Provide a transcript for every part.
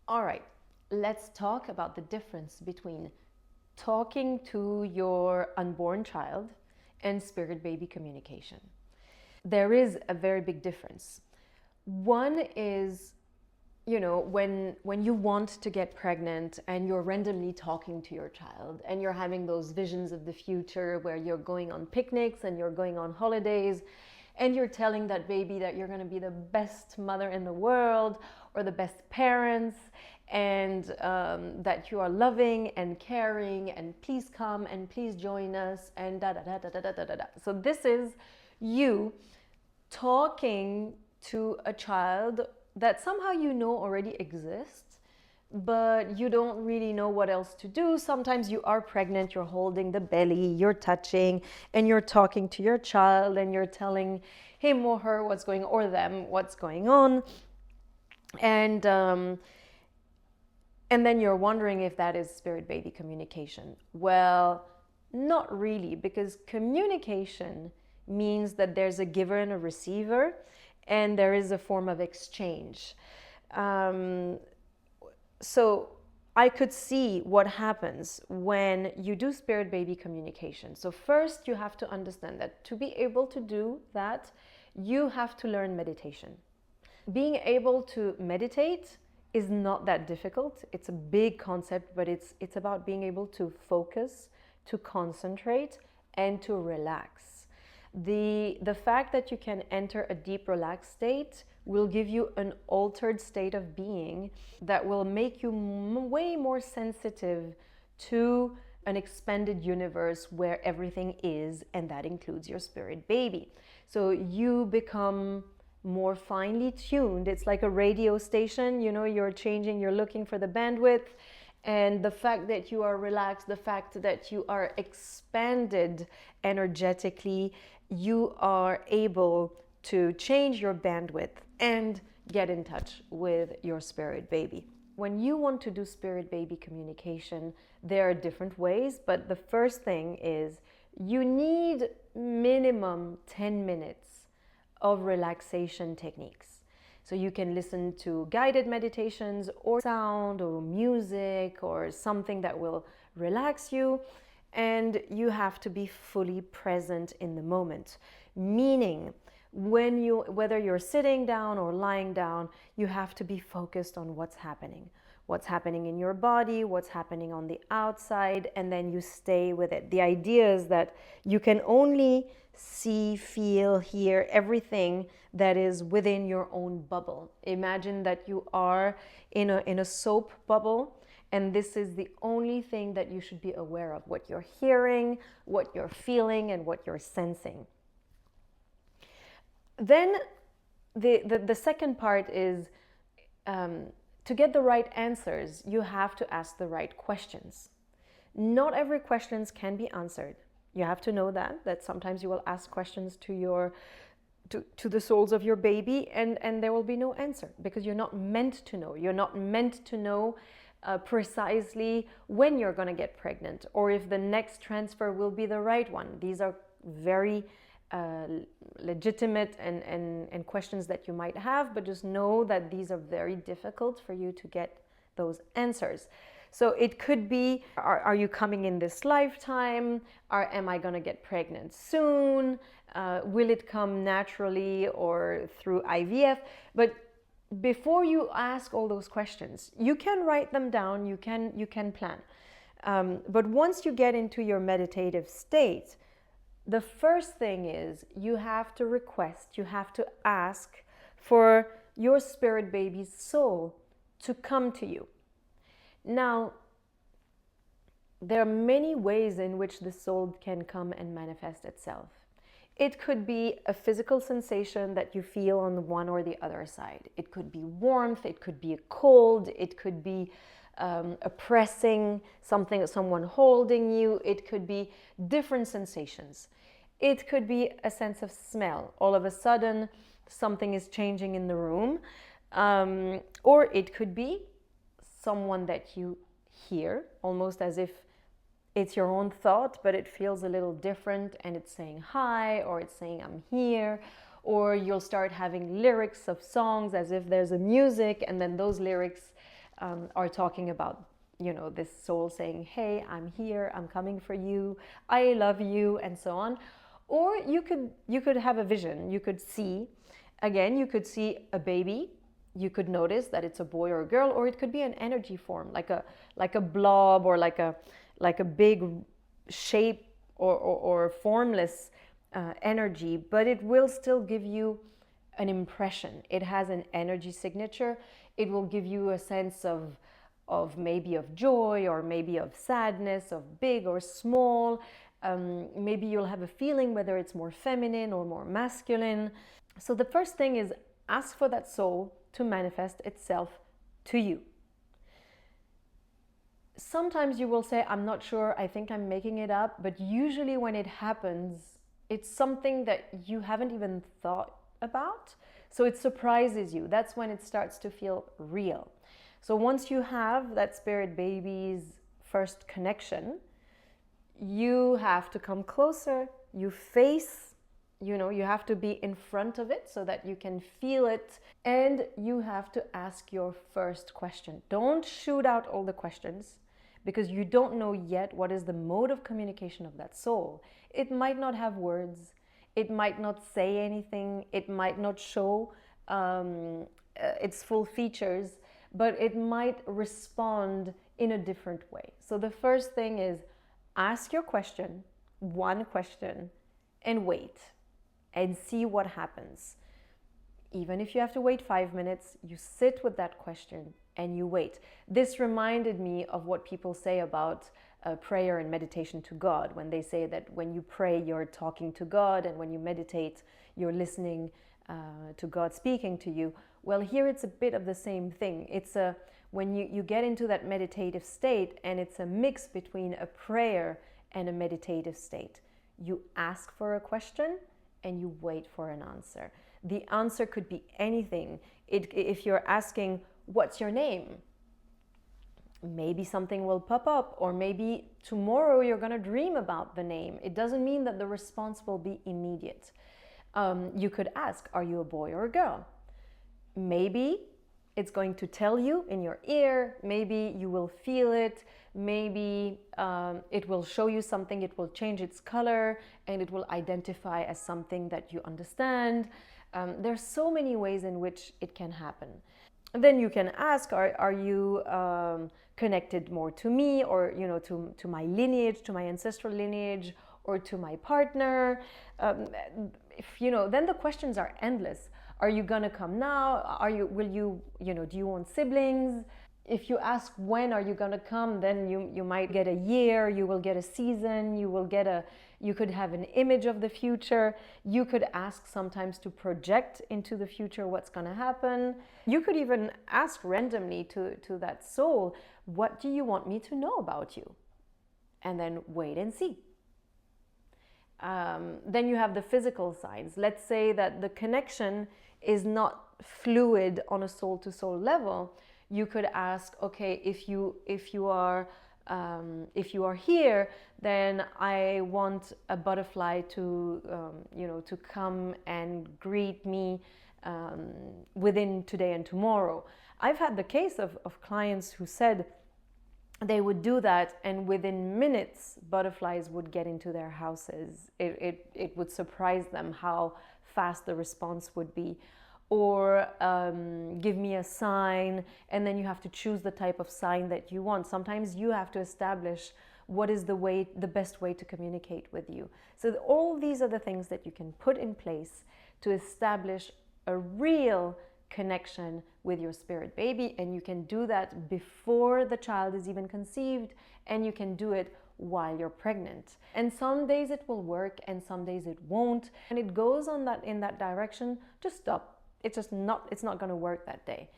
All right, let's talk about the difference between talking to your unborn child and spirit baby communication. There is a very big difference. One is, when you want to get pregnant and you're randomly talking to your child and you're having those visions of the future where you're going on picnics and you're going on holidays and you're telling that baby that you're going to be the best mother in the world or the best parents, and that you are loving and caring and please come and please join us and da da da da da da da da. So this is you talking to a child that somehow already exists, but you don't really know what else to do. Sometimes you are pregnant, you're holding the belly, you're touching, and you're talking to your child and you're telling him or her what's going or them what's going on. And then you're wondering if that is spirit baby communication. Well, not really, because communication means that there's a giver and a receiver, and there is a form of exchange. So I could see what happens when you do spirit baby communication. So first, you have to understand that to be able to do that, you have to learn meditation. Being able to meditate is not that difficult. It's a big concept, but it's about being able to focus, to concentrate, and to relax. The fact that you can enter a deep relaxed state will give you an altered state of being that will make you way more sensitive to an expanded universe where everything is, and that includes your spirit baby. So you become more finely tuned. It's like a radio station, you're changing, you're looking for the bandwidth. And the fact that you are relaxed, the fact that you are expanded energetically, you are able to change your bandwidth and get in touch with your spirit baby. When you want to do spirit baby communication, there are different ways, but the first thing is you need minimum 10 minutes of relaxation techniques. So you can listen to guided meditations or sound or music or something that will relax you, and you have to be fully present in the moment. Meaning, whether you're sitting down or lying down, you have to be focused on what's happening in your body, what's happening on the outside, and then you stay with it. The idea is that you can only see, feel, hear everything that is within your own bubble. Imagine that you are in a soap bubble, and this is the only thing that you should be aware of: what you're hearing, what you're feeling, and what you're sensing. Then the second part is, to get the right answers, you have to ask the right questions. Not every questions can be answered. You have to know that sometimes you will ask questions to the souls of your baby, and there will be no answer, because you're not meant to know. You're not meant to know precisely when you're going to get pregnant, or if the next transfer will be the right one. These are very legitimate and questions that you might have, but just know that these are very difficult for you to get those answers. So it could be, are you coming in this lifetime? Am I going to get pregnant soon? Will it come naturally or through IVF? But before you ask all those questions, you can write them down, you can plan. But once you get into your meditative state, the first thing is you have to request, you have to ask for your spirit baby's soul to come to you. Now, there are many ways in which the soul can come and manifest itself. It could be a physical sensation that you feel on the one or the other side. It could be warmth, it could be a cold, it could be a pressing, someone holding you. It could be different sensations. It could be a sense of smell. All of a sudden, something is changing in the room. Or it could be someone that you hear, almost as if it's your own thought, but it feels a little different, and it's saying hi, or it's saying I'm here. Or you'll start having lyrics of songs as if there's a music, and then those lyrics are talking about, this soul saying, hey, I'm here, I'm coming for you, I love you, and so on. Or you could have a vision. You could see, again, you could see a baby. You could notice that it's a boy or a girl, or it could be an energy form, like a blob, or like a big shape, or formless energy, but it will still give you an impression. It has an energy signature. It will give you a sense of maybe of joy, or maybe of sadness, of big or small. Maybe you'll have a feeling whether it's more feminine or more masculine. So the first thing is, ask for that soul to manifest itself to you. Sometimes you will say, I'm not sure, I think I'm making it up, but usually when it happens, it's something that you haven't even thought about. So it surprises you. That's when it starts to feel real. So once you have that spirit baby's first connection, you have to come closer. You face, you have to be in front of it so that you can feel it. And you have to ask your first question. Don't shoot out all the questions, because you don't know yet what is the mode of communication of that soul. It might not have words. It might not say anything. It might not show its full features, but it might respond in a different way. So the first thing is, ask your question, one question, and wait and see what happens. Even if you have to wait 5 minutes, you sit with that question and you wait. This reminded me of what people say about prayer and meditation to God, when they say that when you pray, you're talking to God, and when you meditate, you're listening to God speaking to you. Well, here it's a bit of the same thing. It's when you get into that meditative state, and it's a mix between a prayer and a meditative state. You ask for a question and you wait for an answer. The answer could be anything. If you're asking, what's your name? Maybe something will pop up, or maybe tomorrow you're going to dream about the name. It doesn't mean that the response will be immediate. You could ask, are you a boy or a girl? Maybe it's going to tell you in your ear. Maybe you will feel it. Maybe it will show you something. It will change its color, and it will identify as something that you understand. There's so many ways in which it can happen. Then you can ask, are you connected more to me, or to my lineage, to my ancestral lineage, or to my partner? Then the questions are endless. Are you gonna come now? Do you want siblings? If you ask when are you gonna come, then you might get a year, you will get a season, you could have an image of the future. You could ask sometimes to project into the future what's gonna happen. You could even ask randomly to that soul, what do you want me to know about you? And then wait and see. Then you have the physical signs. Let's say that the connection is not fluid on a soul-to-soul level. You could ask, okay, if you are here, then I want a butterfly to come and greet me within today and tomorrow. I've had the case of clients who said they would do that, and within minutes butterflies would get into their houses. It would surprise them how fast the response would be. Or give me a sign, and then you have to choose the type of sign that you want. Sometimes you have to establish what is the best way to communicate with you. So all these are the things that you can put in place to establish a real connection with your spirit baby, and you can do that before the child is even conceived, and you can do it while you're pregnant. And some days it will work, and some days it won't. And it goes in that direction, just stop. It's not going to work that day.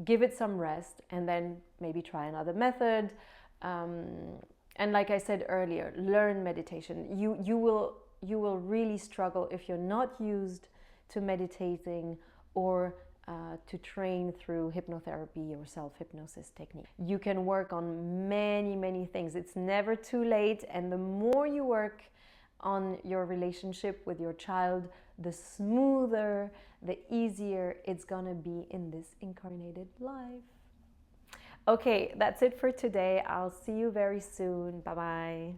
Give it some rest, and then maybe try another method. And like I said earlier, learn meditation. You will really struggle if you're not used to meditating or to train through hypnotherapy or self-hypnosis technique. You can work on many things. It's never too late, and the more you work on your relationship with your child, the smoother, the easier it's gonna be in this incarnated life. Okay, that's it for today. I'll see you very soon. Bye bye.